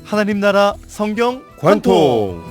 하나님 나라 성경 관통.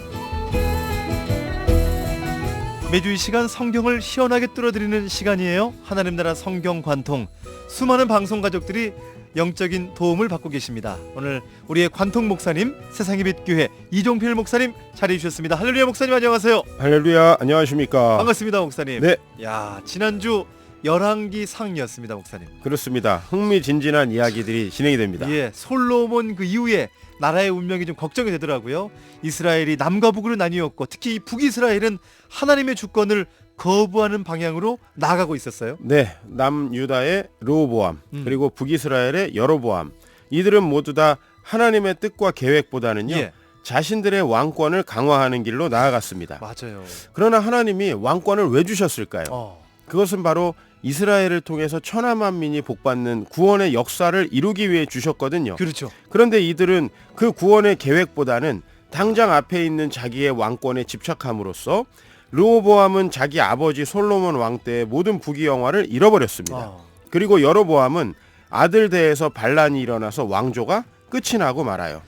매주 이 시간 성경을 시원하게 뚫어드리는 시간이에요. 하나님 나라 성경 관통. 수많은 방송 가족들이 영적인 도움을 받고 계십니다. 오늘 우리의 관통 목사님, 세상의 빛 교회 이종필 목사님 자리해 주셨습니다. 할렐루야 목사님 안녕하세요. 할렐루야, 안녕하십니까. 반갑습니다 목사님. 네. 야, 지난주 열왕기 상이었습니다 목사님. 그렇습니다. 흥미진진한 이야기들이 진행이 됩니다. 예, 솔로몬 그 이후에 나라의 운명이 좀 걱정이 되더라고요. 이스라엘이 남과 북으로 나뉘었고 특히 이 북이스라엘은 하나님의 주권을 거부하는 방향으로 나아가고 있었어요. 네, 남유다의 르호보암 그리고 북이스라엘의 여로보암, 이들은 모두 다 하나님의 뜻과 계획보다는요, 예. 자신들의 왕권을 강화하는 길로 나아갔습니다. 맞아요. 그러나 하나님이 왕권을 왜 주셨을까요? 그것은 바로 이스라엘을 통해서 천하만민이 복받는 구원의 역사를 이루기 위해 주셨거든요. 그렇죠. 그런데 이들은 그 구원의 계획보다는 당장 앞에 있는 자기의 왕권에 집착함으로써 르호보암은 자기 아버지 솔로몬 왕 때의 모든 북이 영화를 잃어버렸습니다. 그리고 여로보암은 아들 대에서 반란이 일어나서 왕조가 끝이 나고 말아요.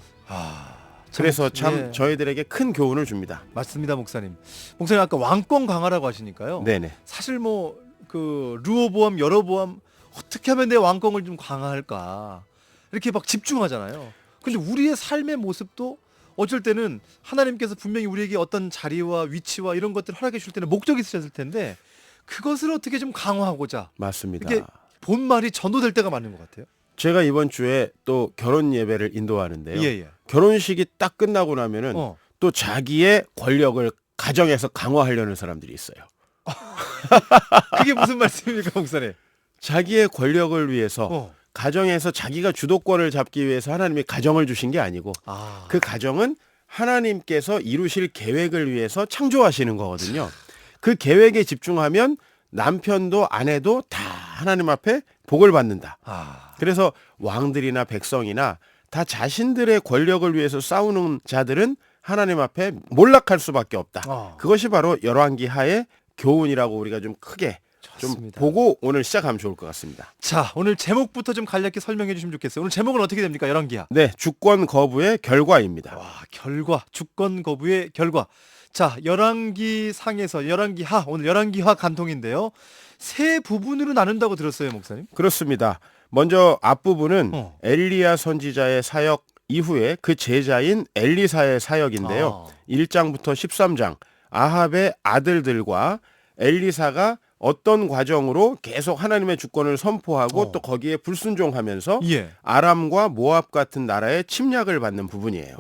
그래서 참 저희들에게 큰 교훈을 줍니다. 맞습니다 목사님. 목사님 아까 왕권 강화라고 하시니까요. 네네. 사실 뭐 그 르호보암, 여로보암 어떻게 하면 내 왕권을 좀 강화할까 이렇게 막 집중하잖아요. 근데 우리의 삶의 모습도 어쩔 때는 하나님께서 분명히 우리에게 어떤 자리와 위치와 이런 것들을 허락해 줄 때는 목적이 있으셨을 텐데 그것을 어떻게 좀 강화하고자 맞습니다. 이게 본말이 전도될 때가 많은 것 같아요. 제가 이번 주에 또 결혼 예배를 인도하는데요. 예. 결혼식이 딱 끝나고 나면은 또 자기의 권력을 가정에서 강화하려는 사람들이 있어요. 그게 무슨 말씀입니까, 목사님? 자기의 권력을 위해서 가정에서 자기가 주도권을 잡기 위해서 하나님이 가정을 주신 게 아니고 그 가정은 하나님께서 이루실 계획을 위해서 창조하시는 거거든요. 그 계획에 집중하면 남편도 아내도 다 하나님 앞에 복을 받는다. 그래서 왕들이나 백성이나 다 자신들의 권력을 위해서 싸우는 자들은 하나님 앞에 몰락할 수밖에 없다. 그것이 바로 열왕기 하의 교훈이라고 우리가 좀 크게 좀 보고 오늘 시작하면 좋을 것 같습니다. 자, 오늘 제목부터 좀 간략히 설명해 주시면 좋겠어요. 오늘 제목은 어떻게 됩니까? 열왕기하. 네, 주권 거부의 결과입니다. 와, 결과. 주권 거부의 결과. 자, 열왕기 상에서 열왕기하, 오늘 열왕기하 간통인데요. 세 부분으로 나눈다고 들었어요, 목사님? 그렇습니다. 먼저 앞부분은 엘리야 선지자의 사역 이후에 그 제자인 엘리사의 사역인데요. 1장부터 13장, 아합의 아들들과 엘리사가 어떤 과정으로 계속 하나님의 주권을 선포하고 또 거기에 불순종하면서 아람과 모압 같은 나라의 침략을 받는 부분이에요.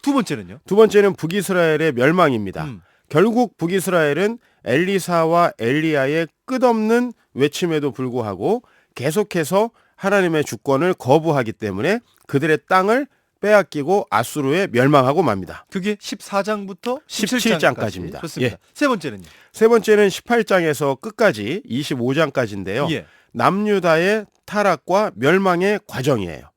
두 번째는요? 두 번째는 북이스라엘의 멸망입니다. 결국 북이스라엘은 엘리사와 엘리야의 끝없는 외침에도 불구하고 계속해서 하나님의 주권을 거부하기 때문에 그들의 땅을 빼앗기고 아수르에 멸망하고 맙니다. 그게 14장부터 17장까지입니다. 좋습니다. 세 번째는요? 세 번째는 18장에서 끝까지 25장까지인데요. 남유다의 타락과 멸망의 과정이에요.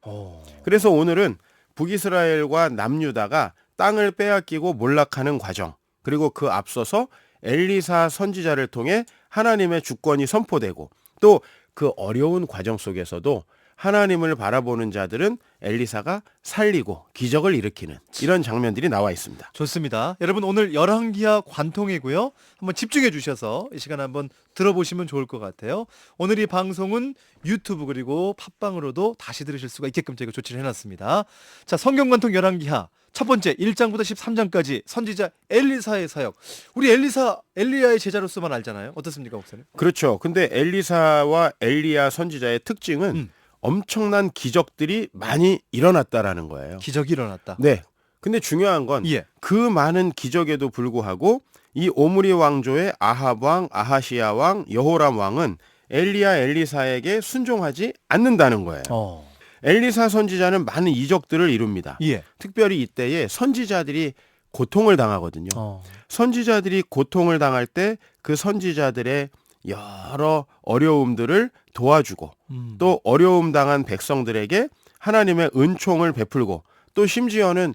그래서 오늘은 북이스라엘과 남유다가 땅을 빼앗기고 몰락하는 과정, 그리고 그 앞서서 엘리사 선지자를 통해 하나님의 주권이 선포되고 또 그 어려운 과정 속에서도 하나님을 바라보는 자들은 엘리사가 살리고 기적을 일으키는 이런 장면들이 나와 있습니다. 좋습니다. 여러분 오늘 열왕기하 관통이고요. 한번 집중해 주셔서 이 시간 한번 들어보시면 좋을 것 같아요. 오늘 이 방송은 유튜브 그리고 팟빵으로도 다시 들으실 수가 있게끔 저희가 조치를 해놨습니다. 자, 성경관통 열왕기하 첫 번째 1장부터 13장까지 선지자 엘리사의 사역. 우리 엘리야의 제자로서만 알잖아요. 어떻습니까, 목사님? 그렇죠. 근데 엘리사와 엘리야 선지자의 특징은 엄청난 기적들이 많이 일어났다라는 거예요. 기적이 일어났다. 네. 근데 중요한 건 그 많은 기적에도 불구하고 이 오므리 왕조의 아합 왕, 아하시야 왕, 여호람 왕은 엘리야 엘리사에게 순종하지 않는다는 거예요. 엘리사 선지자는 많은 이적들을 이룹니다. 특별히 이때에 선지자들이 고통을 당하거든요. 선지자들이 고통을 당할 때 그 선지자들의 여러 어려움들을 도와주고 또 어려움 당한 백성들에게 하나님의 은총을 베풀고 또 심지어는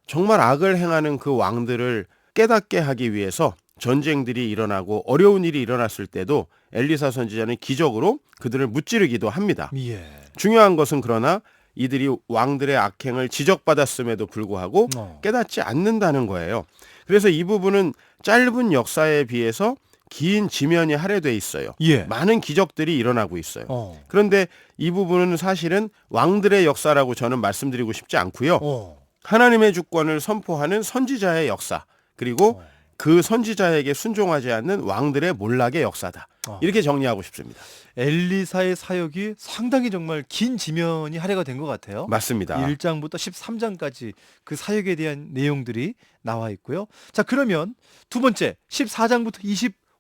정말 악을 행하는 그 왕들을 깨닫게 하기 위해서 전쟁들이 일어나고 어려운 일이 일어났을 때도 엘리사 선지자는 기적으로 그들을 무찌르기도 합니다. 예. 중요한 것은 그러나 이들이 왕들의 악행을 지적받았음에도 불구하고 깨닫지 않는다는 거예요. 그래서 이 부분은 짧은 역사에 비해서 긴 지면이 할애돼 있어요. 예. 많은 기적들이 일어나고 있어요. 그런데 이 부분은 사실은 왕들의 역사라고 저는 말씀드리고 싶지 않고요. 하나님의 주권을 선포하는 선지자의 역사, 그리고 그 선지자에게 순종하지 않는 왕들의 몰락의 역사다. 이렇게 정리하고 싶습니다. 엘리사의 사역이 상당히 정말 긴 지면이 할애가 된 것 같아요. 맞습니다. 1장부터 13장까지 그 사역에 대한 내용들이 나와 있고요. 자, 그러면 두 번째 14장부터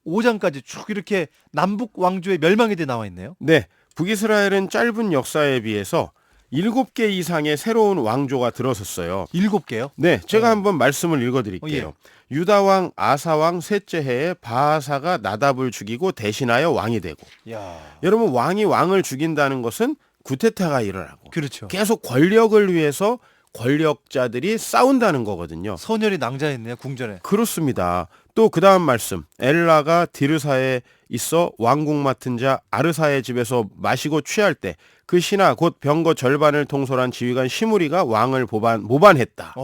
25장까지 쭉 이렇게 남북 왕조의 멸망에 대해 나와 있네요. 네, 북이스라엘은 짧은 역사에 비해서 7개 이상의 새로운 왕조가 들어섰어요. 7개요? 네, 제가 한번 말씀을 읽어드릴게요. 유다왕 아사왕 셋째 해에 바하사가 나답을 죽이고 대신하여 왕이 되고. 야. 여러분, 왕이 왕을 죽인다는 것은 구테타가 일어나고 그렇죠. 계속 권력을 위해서 권력자들이 싸운다는 거거든요. 선열이 낭자했네요, 궁전에. 그렇습니다. 또 그 다음 말씀, 엘라가 디르사에 있어 왕궁 맡은 자 아르사의 집에서 마시고 취할 때 그 신하 곧 병거 절반을 통솔한 지휘관 시므리가 왕을 모반했다.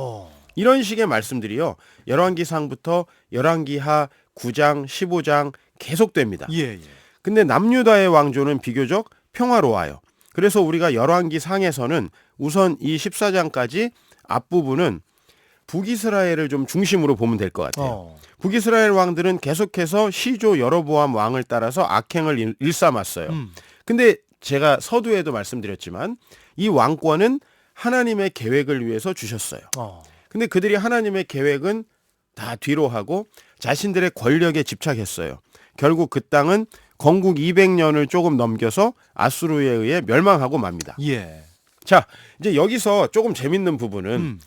이런 식의 말씀들이요, 열왕기상부터 열왕기하 9장 15장 계속됩니다. 예. 근데 남유다의 왕조는 비교적 평화로워요. 그래서 우리가 열왕기상에서는 우선 이 14장까지 앞부분은 북이스라엘을 좀 중심으로 보면 될 것 같아요. 북이스라엘 왕들은 계속해서 시조 여로보암 왕을 따라서 악행을 일삼았어요. 근데 제가 서두에도 말씀드렸지만 이 왕권은 하나님의 계획을 위해서 주셨어요. 근데 그들이 하나님의 계획은 다 뒤로 하고 자신들의 권력에 집착했어요. 결국 그 땅은 건국 200년을 조금 넘겨서 아수르에 의해 멸망하고 맙니다. 예. 자, 이제 여기서 조금 재밌는 부분은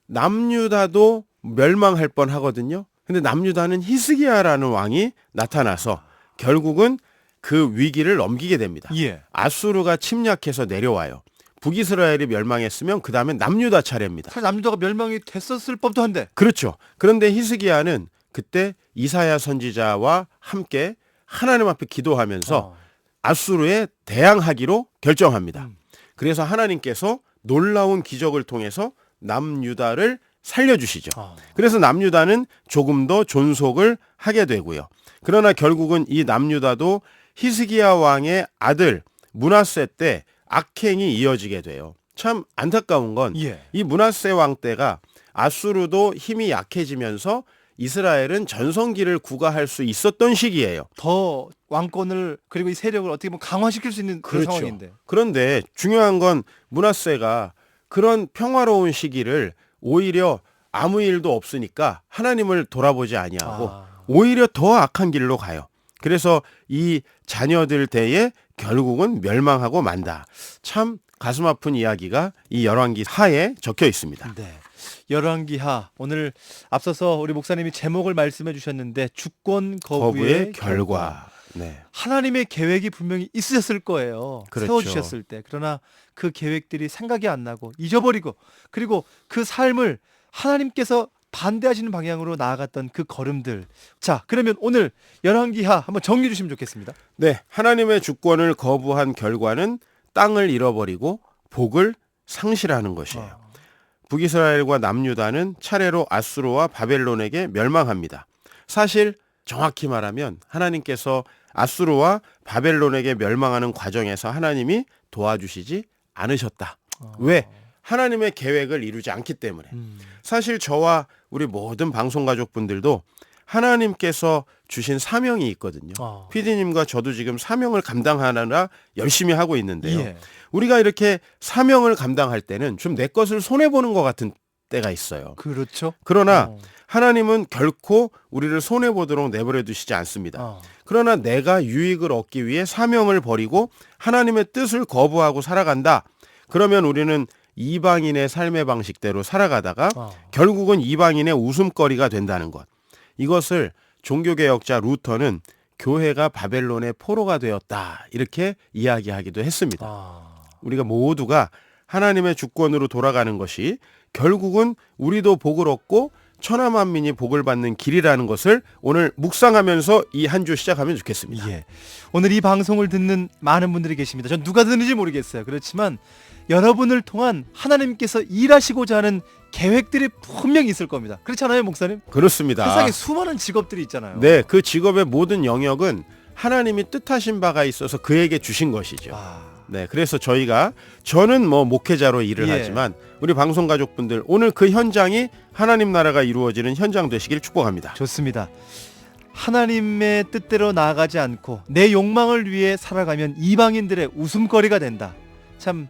남유다도 멸망할 뻔 하거든요. 근데 남유다는 히스기야라는 왕이 나타나서 결국은 그 위기를 넘기게 됩니다. 예. 아수르가 침략해서 내려와요. 북이스라엘이 멸망했으면 그 다음에 남유다 차례입니다. 사실 남유다가 멸망이 됐었을 법도 한데. 그렇죠. 그런데 히스기야는 그때 이사야 선지자와 함께 하나님 앞에 기도하면서 아수르에 대항하기로 결정합니다. 그래서 하나님께서 놀라운 기적을 통해서 남유다를 살려주시죠. 그래서 남유다는 조금 더 존속을 하게 되고요. 그러나 결국은 이 남유다도 히스기야 왕의 아들 므낫세 때 악행이 이어지게 돼요. 참 안타까운 건 이 므낫세 왕 때가 아수르도 힘이 약해지면서 이스라엘은 전성기를 구가할 수 있었던 시기예요. 더 왕권을 그리고 이 세력을 어떻게 보면 강화시킬 수 있는 그런 그렇죠. 상황인데. 그런데 중요한 건 므낫세가 그런 평화로운 시기를 오히려 아무 일도 없으니까 하나님을 돌아보지 아니하고 오히려 더 악한 길로 가요. 그래서 이 자녀들 때에 결국은 멸망하고 만다. 참 가슴 아픈 이야기가 이 열왕기 하에 적혀 있습니다. 네. 열왕기하, 오늘 앞서서 우리 목사님이 제목을 말씀해 주셨는데 주권 거부의 결과. 네. 하나님의 계획이 분명히 있으셨을 거예요. 그렇죠. 세워주셨을 때. 그러나 그 계획들이 생각이 안 나고 잊어버리고, 그리고 그 삶을 하나님께서 반대하시는 방향으로 나아갔던 그 걸음들. 자, 그러면 오늘 열왕기하 한번 정리해 주시면 좋겠습니다. 네, 하나님의 주권을 거부한 결과는 땅을 잃어버리고 복을 상실하는 것이에요. 북이스라엘과 남유다는 차례로 아수르와 바벨론에게 멸망합니다. 사실 정확히 말하면 하나님께서 아수르와 바벨론에게 멸망하는 과정에서 하나님이 도와주시지 않으셨다. 왜? 하나님의 계획을 이루지 않기 때문에. 사실 저와 우리 모든 방송가족분들도 하나님께서 주신 사명이 있거든요. PD님과 저도 지금 사명을 감당하느라 열심히 하고 있는데요. 우리가 이렇게 사명을 감당할 때는 좀 내 것을 손해보는 것 같은 때가 있어요. 그렇죠. 그러나 하나님은 결코 우리를 손해보도록 내버려 두시지 않습니다. 그러나 내가 유익을 얻기 위해 사명을 버리고 하나님의 뜻을 거부하고 살아간다. 그러면 우리는 이방인의 삶의 방식대로 살아가다가 결국은 이방인의 웃음거리가 된다는 것. 이것을 종교개혁자 루터는 교회가 바벨론의 포로가 되었다, 이렇게 이야기하기도 했습니다. 우리가 모두가 하나님의 주권으로 돌아가는 것이 결국은 우리도 복을 얻고 천하만민이 복을 받는 길이라는 것을 오늘 묵상하면서 이 한 주 시작하면 좋겠습니다. 예. 오늘 이 방송을 듣는 많은 분들이 계십니다. 전 누가 듣는지 모르겠어요. 그렇지만 여러분을 통한 하나님께서 일하시고자 하는 계획들이 분명히 있을 겁니다. 그렇지 않아요, 목사님? 그렇습니다. 세상에 수많은 직업들이 있잖아요. 네, 그 직업의 모든 영역은 하나님이 뜻하신 바가 있어서 그에게 주신 것이죠. 네, 그래서 저는 뭐 목회자로 일을 예. 하지만 우리 방송 가족분들 오늘 그 현장이 하나님 나라가 이루어지는 현장 되시길 축복합니다. 좋습니다. 하나님의 뜻대로 나아가지 않고 내 욕망을 위해 살아가면 이방인들의 웃음거리가 된다. 참,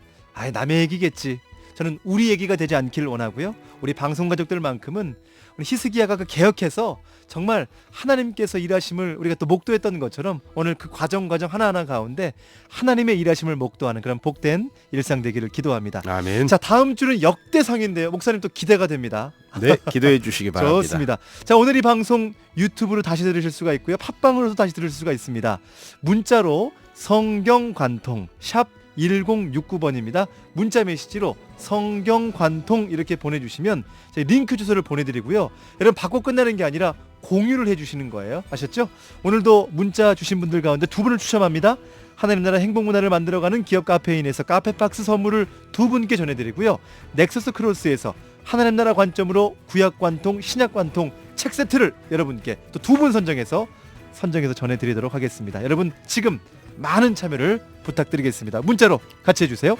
남의 얘기겠지. 저는 우리 얘기가 되지 않길 원하고요. 우리 방송 가족들만큼은 우리 히스기야가 그 개혁해서 정말 하나님께서 일하심을 우리가 또 목도했던 것처럼 오늘 그 과정 하나하나 가운데 하나님의 일하심을 목도하는 그런 복된 일상 되기를 기도합니다. 아멘. 자, 다음 주는 역대상인데요. 목사님 또 기대가 됩니다. 네, 기도해 주시기 바랍니다. 좋습니다. 자, 오늘 이 방송 유튜브로 다시 들으실 수가 있고요. 팟빵으로도 다시 들을 수가 있습니다. 문자로 성경관통 샵 1069번입니다. 문자 메시지로 성경관통 이렇게 보내주시면 저희 링크 주소를 보내드리고요. 여러분 받고 끝나는 게 아니라 공유를 해주시는 거예요. 아셨죠? 오늘도 문자 주신 분들 가운데 2분을 추첨합니다. 하나님 나라 행복문화를 만들어가는 기업 카페인에서 카페박스 선물을 2분께 전해드리고요. 넥서스 크로스에서 하나님 나라 관점으로 구약관통, 신약관통 책 세트를 여러분께 또 2분 선정해서 전해드리도록 하겠습니다. 여러분 지금 많은 참여를 부탁드리겠습니다. 문자로 같이 해주세요.